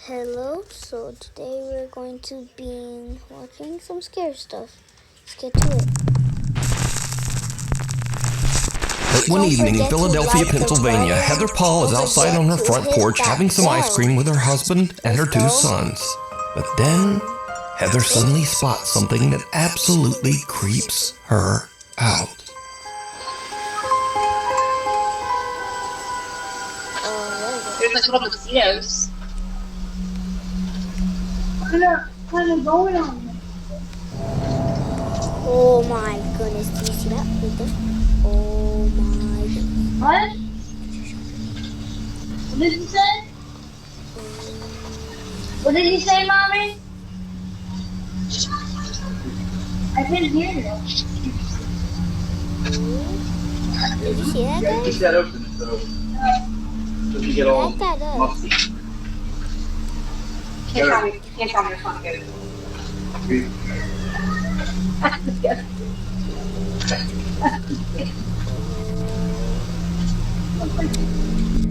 Hello, so today we're going to be watching some scary stuff. Let's get to it. One evening in Philadelphia, Pennsylvania, Heather Paul is outside on her front porch having some ice cream with her husband and her two sons. But then, Heather suddenly spots something that absolutely creeps her out. What is it? There's like little mosquitoes. What is going on? Oh my goodness, do you see that right there? Oh my goodness. What? What did you say? What did you say, Mommy? I couldn't hear you. Did you see that guy? Keep that open so you get all That guy does. musty. Can't tell me your phone good.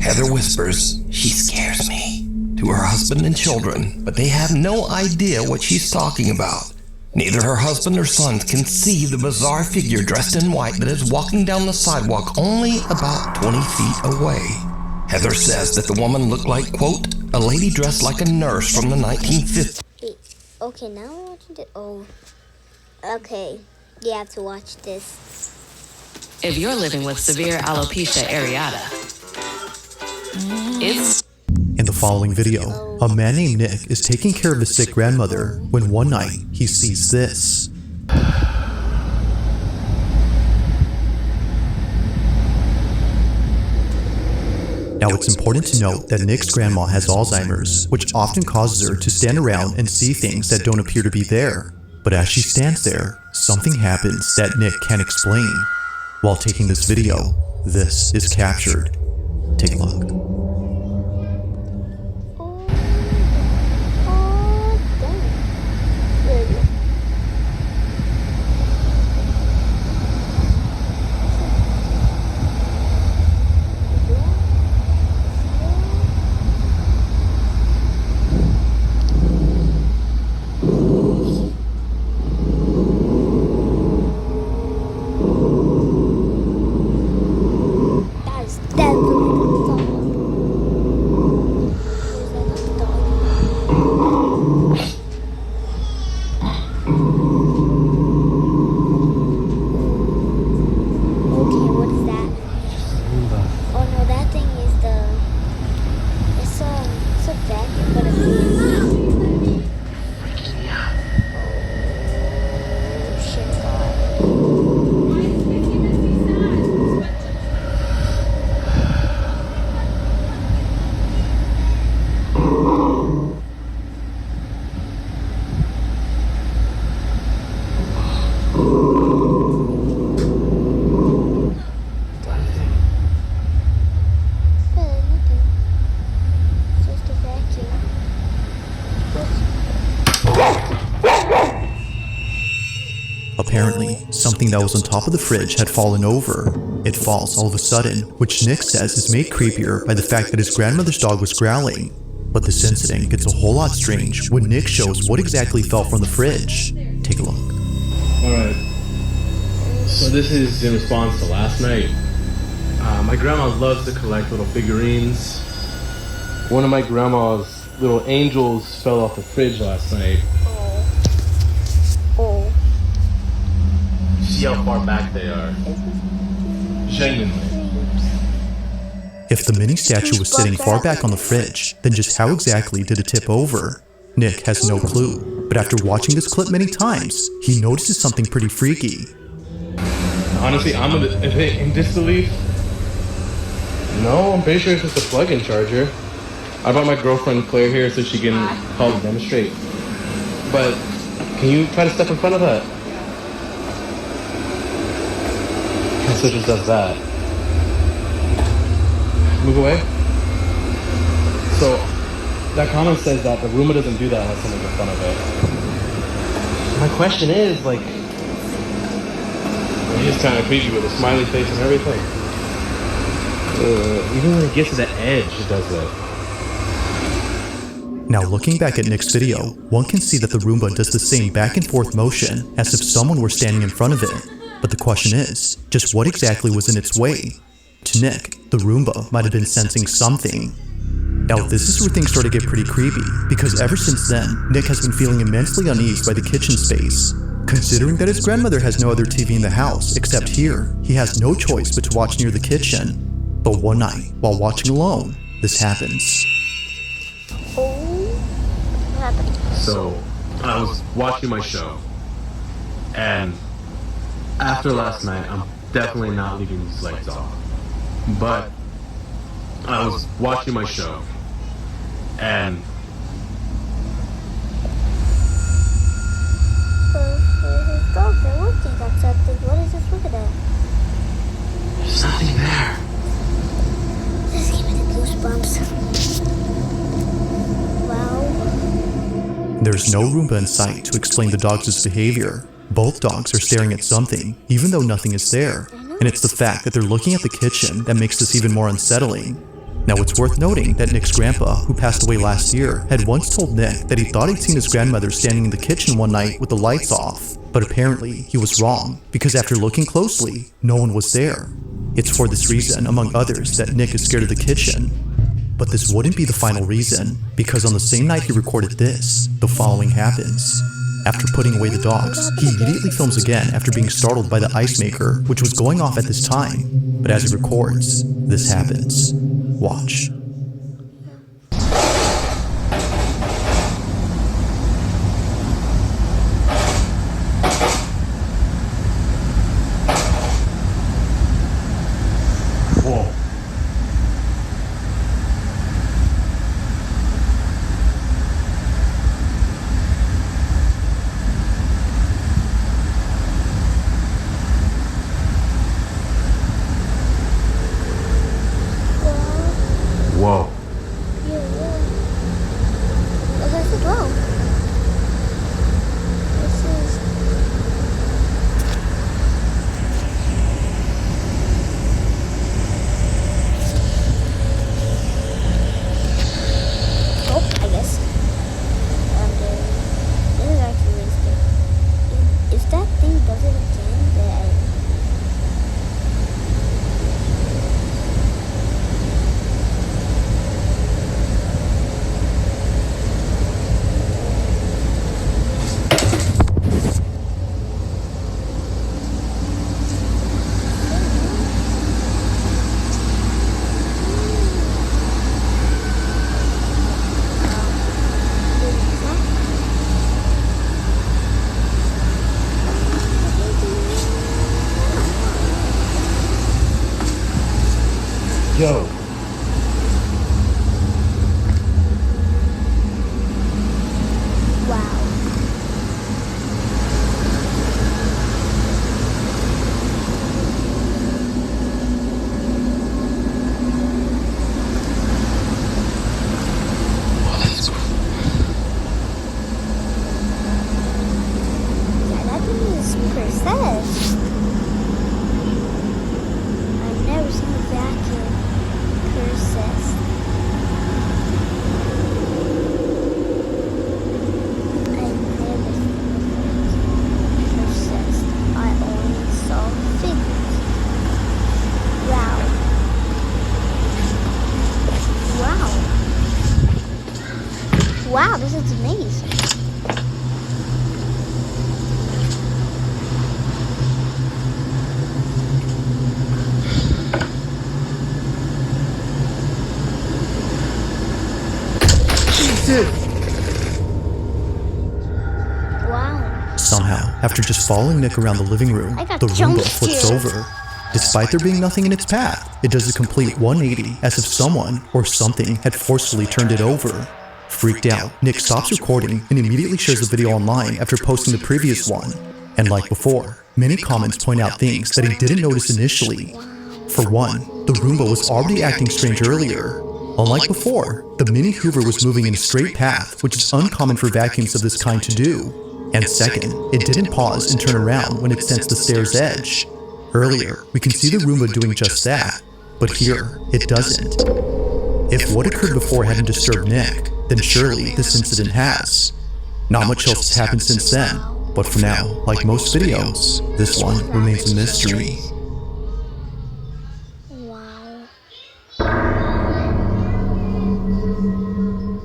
Heather whispers, "She scares me," to her husband and children, but they have no idea what she's talking about. Neither her husband or sons can see the bizarre figure dressed in white that is walking down the sidewalk only about 20 feet away. Heather says that the woman looked like, quote, a lady dressed like a nurse from the 1950s. Wait, okay, now we're watching it. Oh, okay. You have to watch this. If you're living with severe alopecia areata, it's In the following video, a man named Nick is taking care of his sick grandmother when one night he sees this. Now it's important to note that Nick's grandma has Alzheimer's, which often causes her to stand around and see things that don't appear to be there. But as she stands there, something happens that Nick can't explain. While taking this video, this is captured. Take a look. Oh, dang. There we go. That is definitely the dog. Where's that dog? Okay, what is that? Oh no, that thing is it's a vacuum, but oh shit, God. Nothing. It's just a vacuum. Apparently, something that was on top of the fridge had fallen over. It falls all of a sudden, which Nick says is made creepier by the fact that his grandmother's dog was growling. But this incident gets a whole lot strange when Nick shows what exactly fell from the fridge. Take a look. Alright. So this is in response to last night. My grandma loves to collect little figurines. One of my grandma's little angels fell off the fridge last night. Oh. See how far back they are. Genuinely. If the mini statue was sitting far back on the fridge, then just how exactly did it tip over? Nick has no clue, but after watching this clip many times, he notices something pretty freaky. Honestly, I'm in disbelief. No, I'm pretty sure it's just a plug-in charger. I brought my girlfriend Claire here so she can help demonstrate. But can you try to step in front of that? So it just does that. Move away. So that comment says that the Roomba doesn't do that unless someone's in front of it. My question is, like, he's kind of creepy with a smiley face and everything. Even when it gets to the edge, it does that. Now looking back at Nick's video, one can see that the Roomba does the same back and forth motion as if someone were standing in front of it. But the question is, just what exactly was in its way? To Nick, the Roomba might have been sensing something. Now this is where things start to get pretty creepy, because ever since then, Nick has been feeling immensely uneasy by the kitchen space. Considering that his grandmother has no other TV in the house except here, he has no choice but to watch near the kitchen. But one night, while watching alone, this happens. What happened? So, I was watching my show, and after last night, I'm definitely not leaving these lights off. But I was watching my show, and His dogs are working outside. What is this looking at? there's nothing there. This gave me the goosebumps. Wow. There's no Roomba in sight to explain the dogs' behavior. Both dogs are staring at something, even though nothing is there. And it's the fact that they're looking at the kitchen that makes this even more unsettling. Now it's worth noting that Nick's grandpa, who passed away last year, had once told Nick that he thought he'd seen his grandmother standing in the kitchen one night with the lights off. But apparently, he was wrong, because after looking closely, no one was there. It's for this reason, among others, that Nick is scared of the kitchen. But this wouldn't be the final reason, because on the same night he recorded this, the following happens. After putting away the dogs, he immediately films again after being startled by the ice maker, which was going off at this time. But as he records, this happens. Watch. Whoa. Whoa. Yeah. Look at the glow. This is. Oh, I guess. This is actually really scary. If that thing does it again, then Yo. wow. Yeah, that thing is precise. I've never seen a vacuum process. I've never seen a vacuum processed. I only saw figures. Wow. Wow, this is amazing. Wow. Somehow, after just following Nick around the living room, I got the jump Roomba flips scared. over. Despite there being nothing in its path, it does a complete 180 as if someone or something had forcefully turned it over. Freaked out, Nick stops recording and immediately shares the video online after posting the previous one. And like before, many comments point out things that he didn't notice initially. For one, the Roomba was already acting strange earlier. Unlike before, the Mini Hoover was moving in a straight path, which is uncommon for vacuums of this kind to do. And second, it didn't pause and turn around when it sensed the stair's edge. Earlier, we can see the Roomba doing just that, but here, it doesn't. If what occurred before hadn't disturbed Nick, then surely this incident has. Not much else has happened since then, but for now, like most videos, this one remains a mystery. Wow.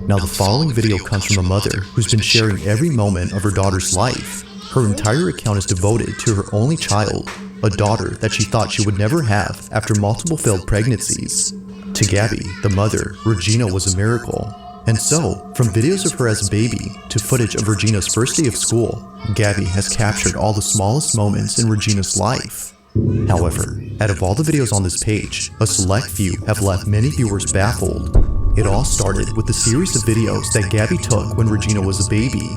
Now the following video comes from a mother who's been sharing every moment of her daughter's life. Her entire account is devoted to her only child, a daughter that she thought she would never have after multiple failed pregnancies. To Gabby, the mother, Regina was a miracle. And so, from videos of her as a baby to footage of Regina's first day of school, Gabby has captured all the smallest moments in Regina's life. However, out of all the videos on this page, a select few have left many viewers baffled. It all started with a series of videos that Gabby took when Regina was a baby.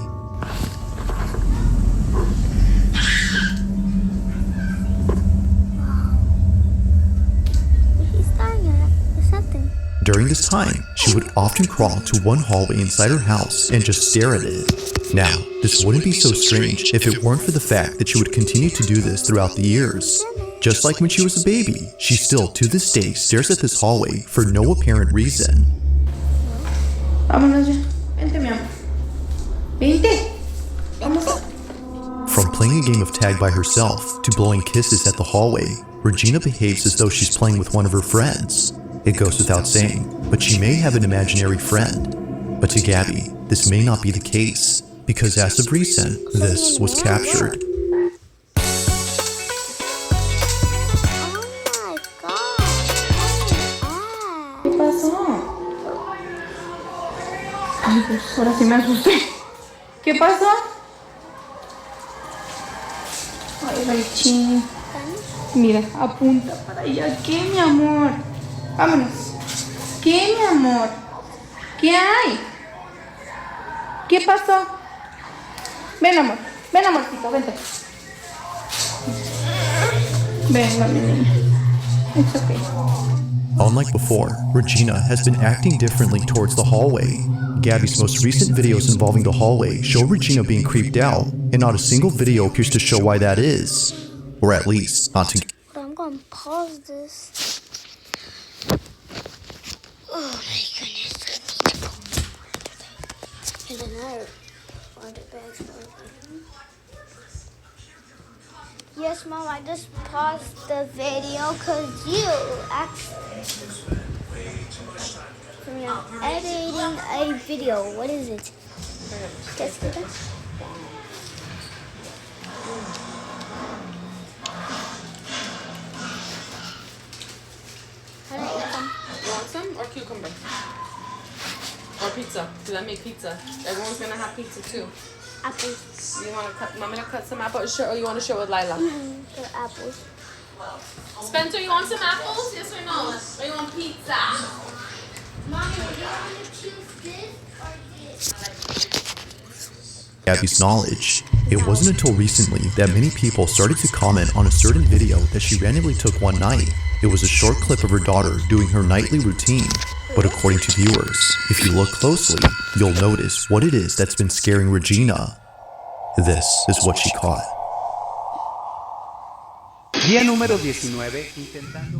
During this time, she would often crawl to one hallway inside her house and just stare at it. Now, this wouldn't be so strange if it weren't for the fact that she would continue to do this throughout the years. Just like when she was a baby, she still to this day stares at this hallway for no apparent reason. Vámonos ya. Vente, mi amor. Vente. Vamos. From playing a game of tag by herself to blowing kisses at the hallway, Regina behaves as though she's playing with one of her friends. It goes without saying, but she may have an imaginary friend. But to Gabby, this may not be the case, because as of recent, this was captured. ¿Qué pasó? Ay, pues ahora sí me asusté. ¿Qué pasó? Ay, Raichín. Mira, apunta para allá. ¿Qué, mi amor? Vámonos. ¿Qué, mi amor? ¿Qué hay? ¿Qué pasó? Ven, amor. Ven, amorcito, vente. Venga, mi niña. It's okay. Unlike before, Regina has been acting differently towards the hallway. Gabby's most recent videos involving the hallway show Regina being creeped out, and not a single video appears to show why that is. Or at least, not to... But I'm gonna pause this. Oh my goodness, I need to go. And then I find it back. Yes, Mom, I just paused the video because you asked me. I'm editing a video. What is it? Guess what it is? How do I eat them? You want some or cucumber? Or pizza? Because I make pizza. Everyone's going to have pizza too. Apples. You want to cut? Want me to cut some apples, or you want to share with Lila? The apples. Spencer, you want some apples? Yes or no? Or you want pizza? Mommy, do you want to choose this or this? Gabby's knowledge. It wasn't until recently that many people started to comment on a certain video that she randomly took one night. It was a short clip of her daughter doing her nightly routine. But according to viewers, if you look closely, you'll notice what it is that's been scaring Regina. This is what she caught. Día número 19, intentando...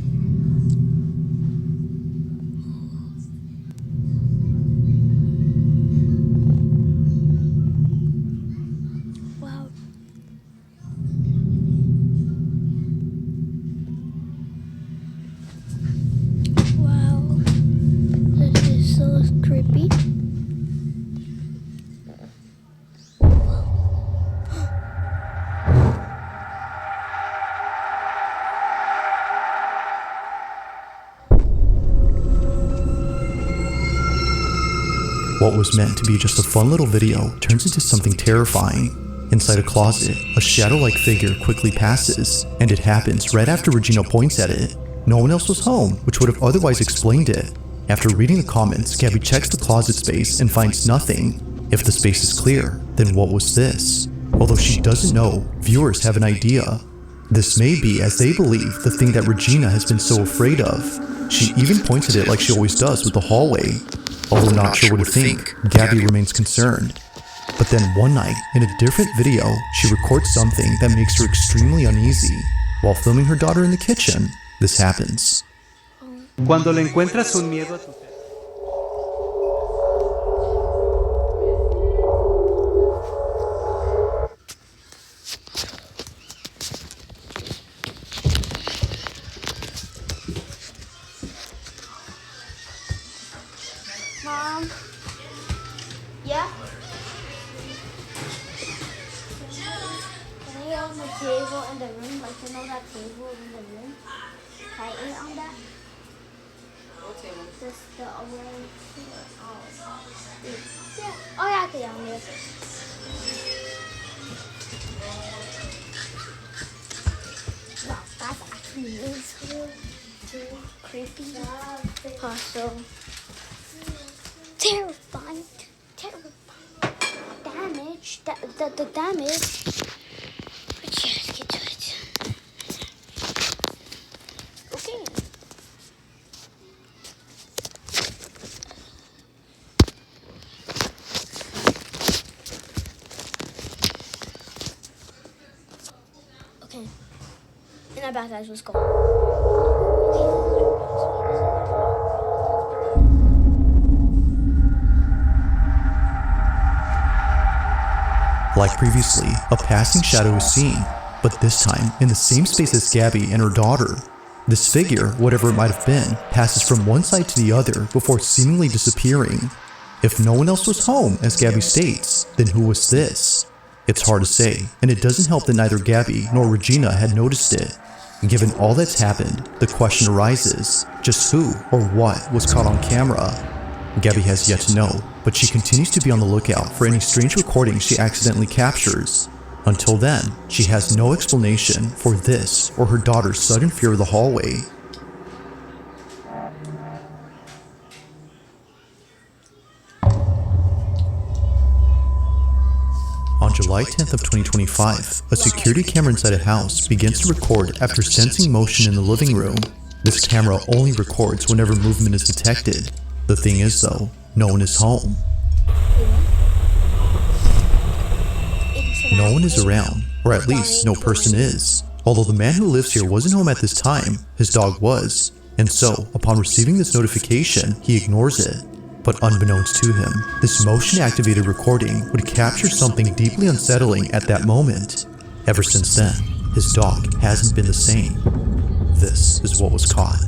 Wow. Wow. This is so creepy. What was meant to be just a fun little video turns into something terrifying. Inside a closet, a shadow-like figure quickly passes, and it happens right after Regina points at it. No one else was home, which would have otherwise explained it. After reading the comments, Gabby checks the closet space and finds nothing. If the space is clear, then what was this? Although she doesn't know, viewers have an idea. This may be, as they believe, the thing that Regina has been so afraid of. She even points at it like she always does with the hallway. Although not sure what to think, Gabby remains concerned. But then one night, in a different video, she records something that makes her extremely uneasy. While filming her daughter in the kitchen, this happens. Cuando le encuentras un miedo a tu... Yeah? Can I get on the table in the room? Like, you know that table in the room? Can I eat on that? What table? Just the orange. Oh. Yeah. Oh, yeah, okay, I'm here. Wow, that's actually really too creepy. Also, terrifying. Damage. The damage. But yeah, let's get to it. Okay. Okay. In our back, guys, let's go. Like previously, a passing shadow is seen, but this time in the same space as Gabby and her daughter. This figure, whatever it might have been, passes from one side to the other before seemingly disappearing. If no one else was home, as Gabby states, then who was this? It's hard to say, and it doesn't help that neither Gabby nor Regina had noticed it. Given all that's happened, the question arises, just who or what was caught on camera? Gabby has yet to know, but she continues to be on the lookout for any strange recordings she accidentally captures. Until then, she has no explanation for this or her daughter's sudden fear of the hallway. On July 10th of 2025, a security camera inside a house begins to record after sensing motion in the living room. This camera only records whenever movement is detected. The thing is though, no one is home. No one is around, or at least no person is. Although the man who lives here wasn't home at this time, his dog was. And so, upon receiving this notification, he ignores it. But unbeknownst to him, this motion-activated recording would capture something deeply unsettling at that moment. Ever since then, his dog hasn't been the same. This is what was caught.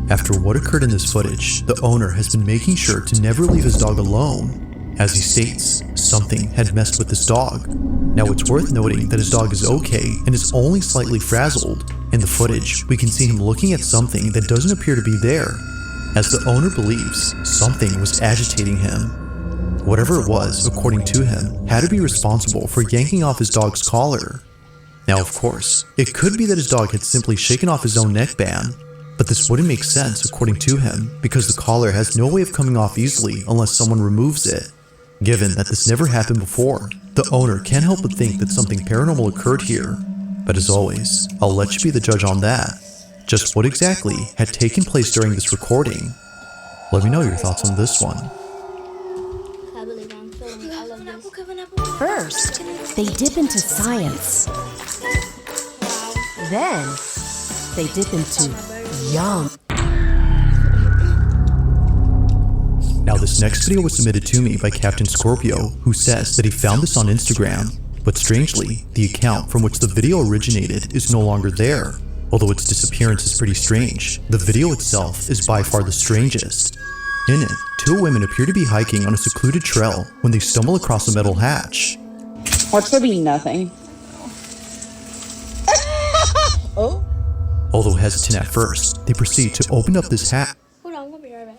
After what occurred in this footage, the owner has been making sure to never leave his dog alone. As he states, something had messed with his dog. Now it's worth noting that his dog is okay and is only slightly frazzled. In the footage, we can see him looking at something that doesn't appear to be there, as the owner believes something was agitating him. Whatever it was, according to him, had to be responsible for yanking off his dog's collar. Now of course, it could be that his dog had simply shaken off his own neckband, but this wouldn't make sense according to him because the collar has no way of coming off easily unless someone removes it. Given that this never happened before, the owner can't help but think that something paranormal occurred here. But as always, I'll let you be the judge on that. Just what exactly had taken place during this recording? Let me know your thoughts on this one. I believe I'm filming all of this. First, they dip into science. Then, they dip into yum. Now this next video was submitted to me by Captain Scorpio, who says that he found this on Instagram, but strangely, the account from which the video originated is no longer there. Although its disappearance is pretty strange, the video itself is by far the strangest. In it, two women appear to be hiking on a secluded trail when they stumble across a metal hatch. Watch there be nothing. Oh. Although hesitant at first, they proceed to open up this hatch. Hold on, I'm gonna be right back.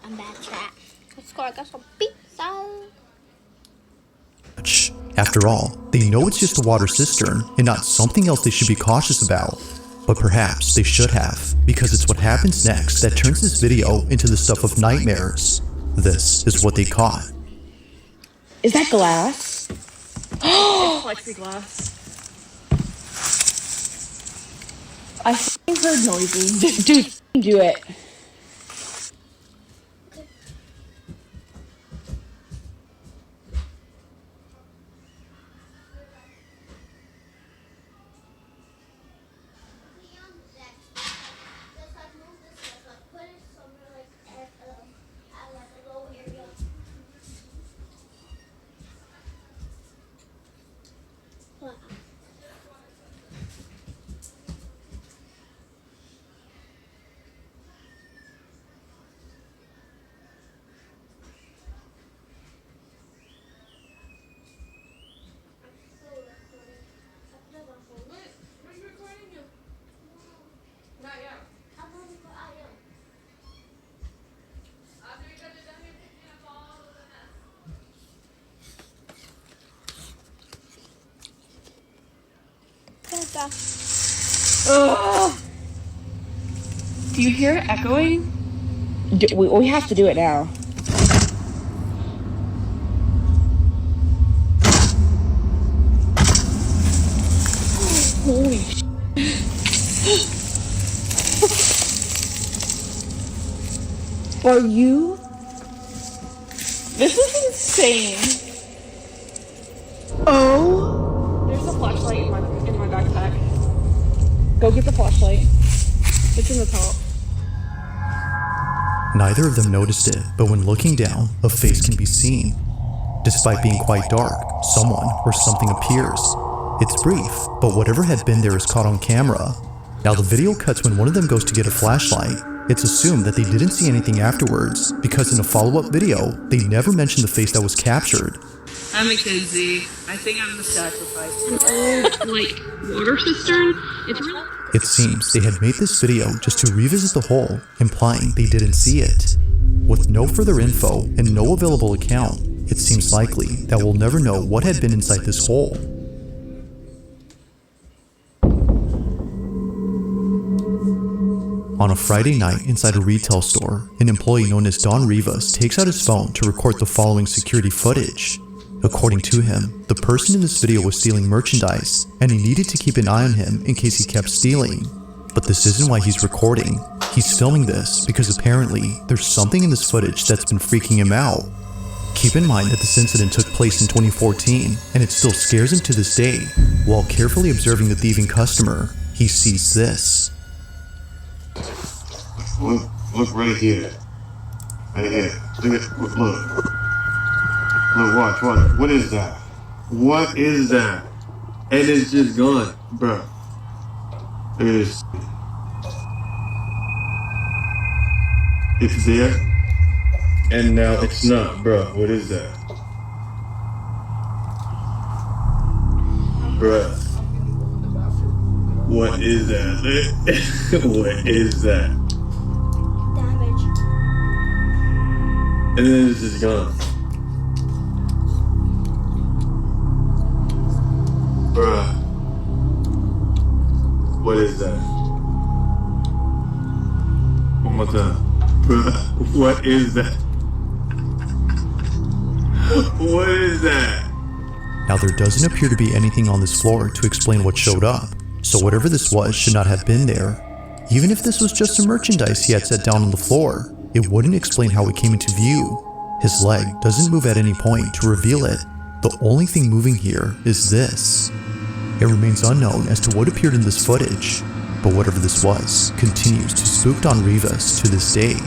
I'm back. Let's go. I got some pizza. After all, they know it's just a water cistern and not something else they should be cautious about. But perhaps they should have, because it's what happens next that turns this video into the stuff of nightmares. This is what they caught. Is that glass? Oh, plexiglass. I f***ing heard noises. Dude, do it. Ugh. Do you hear it echoing? We have to do it now. Holy sh**. Are you? This is insane. Oh. There's a flashlight in my backpack. Go get the flashlight. It's in the top. Neither of them noticed it, but when looking down, a face can be seen. Despite being quite dark, someone or something appears. It's brief, but whatever had been there is caught on camera. Now the video cuts when one of them goes to get a flashlight. It's assumed that they didn't see anything afterwards, because in a follow-up video, they never mentioned the face that was captured. I'm Mackenzie. I think I'm the sacrifice. An old, water cistern? It seems they had made this video just to revisit the hole, implying they didn't see it. With no further info and no available account, it seems likely that we'll never know what had been inside this hole. On a Friday night inside a retail store, an employee known as Don Rivas takes out his phone to record the following security footage. According to him, the person in this video was stealing merchandise, and he needed to keep an eye on him in case he kept stealing. But this isn't why he's recording. He's filming this because apparently there's something in this footage that's been freaking him out. Keep in mind that this incident took place in 2014, and it still scares him to this day. While carefully observing the thieving customer, he sees this. Look right here. Right here. Look. Look, watch. What is that? What is that? And it's just gone, bro. It's there, and now it's not, bro. What is that? Bruh. What is that? What is that? Damage. And then it's just gone. Bruh. What is that? One more time. Bruh. What is that? What is that? Now there doesn't appear to be anything on this floor to explain what showed up, so whatever this was should not have been there. Even if this was just some merchandise he had set down on the floor, it wouldn't explain how it came into view. His leg doesn't move at any point to reveal it. The only thing moving here is this. It remains unknown as to what appeared in this footage, but whatever this was continues to spook Don Rivas to this day.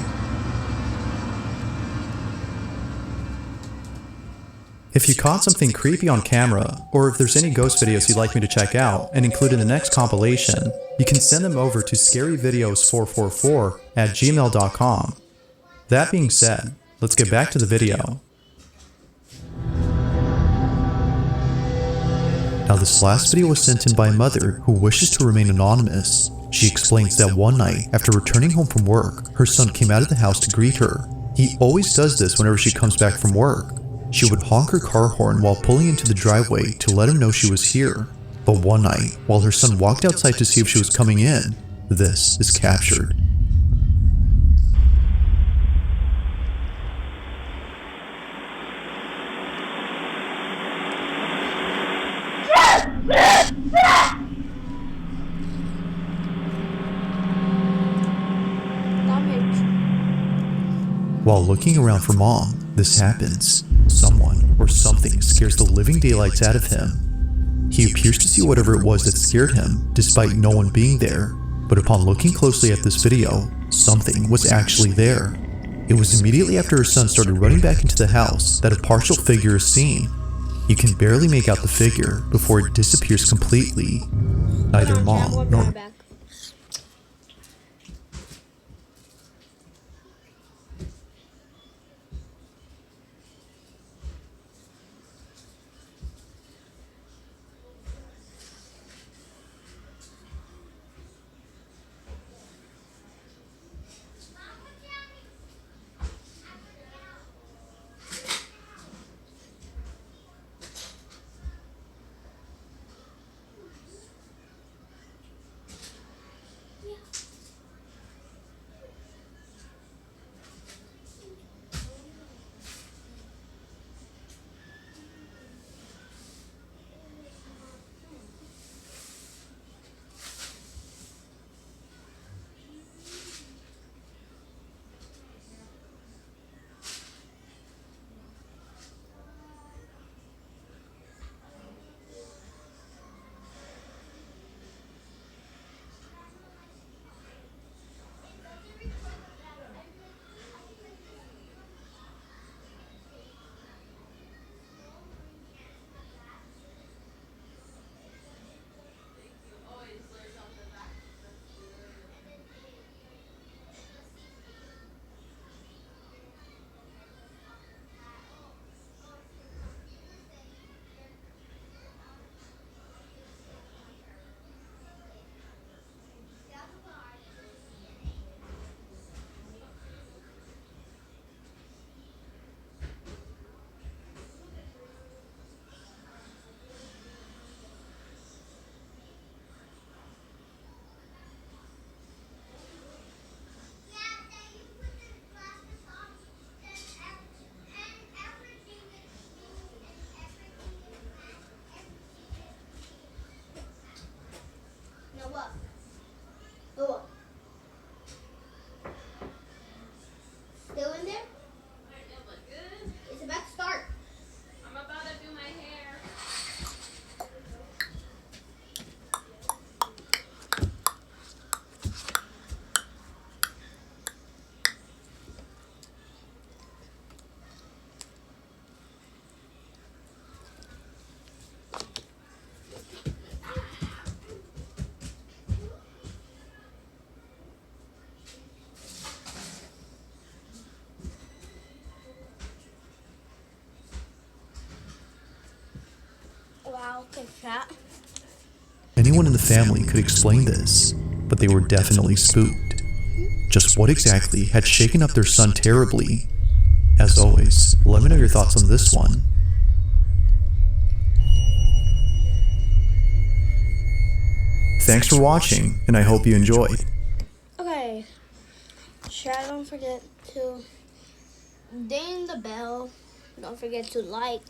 If you caught something creepy on camera, or if there's any ghost videos you'd like me to check out and include in the next compilation, you can send them over to scaryvideos444@gmail.com. That being said, let's get back to the video. Now this last video was sent in by a mother who wishes to remain anonymous. She explains that one night, after returning home from work, her son came out of the house to greet her. He always does this whenever she comes back from work. She would honk her car horn while pulling into the driveway to let him know she was here. But one night, while her son walked outside to see if she was coming in, this is captured. While looking around for Mom, this happens. Someone or something scares the living daylights out of him. He appears to see whatever it was that scared him, despite no one being there. But upon looking closely at this video, something was actually there. It was immediately after her son started running back into the house that a partial figure is seen. You can barely make out the figure before it disappears completely. Neither Mom nor... Still in there? It's about to start. I'm about to do my hair. Wow, take that. Anyone in the the family could explain this, but they were definitely spooked. Just what exactly had shaken up their son terribly? As always, let me know your thoughts on this one. Thanks for watching, and I hope you enjoyed. Okay. Don't forget to ding the bell. Don't forget to like,